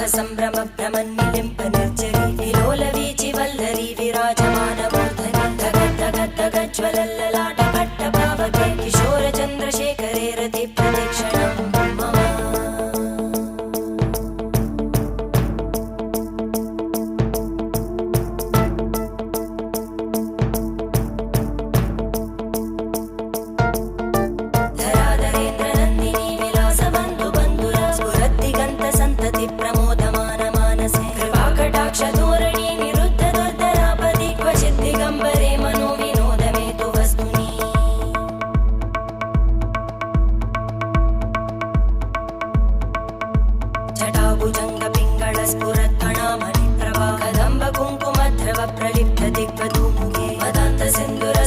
సంభ్రమ భ్రమన్నిలింప నిర్జరి విలోల వీచి వల్లరి విరాజమాన మూర్ధని ధగద్ధగద్ధగజ్వలల్లలాట పట్ట పావకే కిశోర చంద్రశేఖరే రతి ప్రతిక్షణం మమ. जटाभुजंग पिंगल स्फुरत्फणामणि प्रभा कदंब कुंकुमद्रव प्रलिप्त दिग्वधूमुखे मदान्त सिंधुर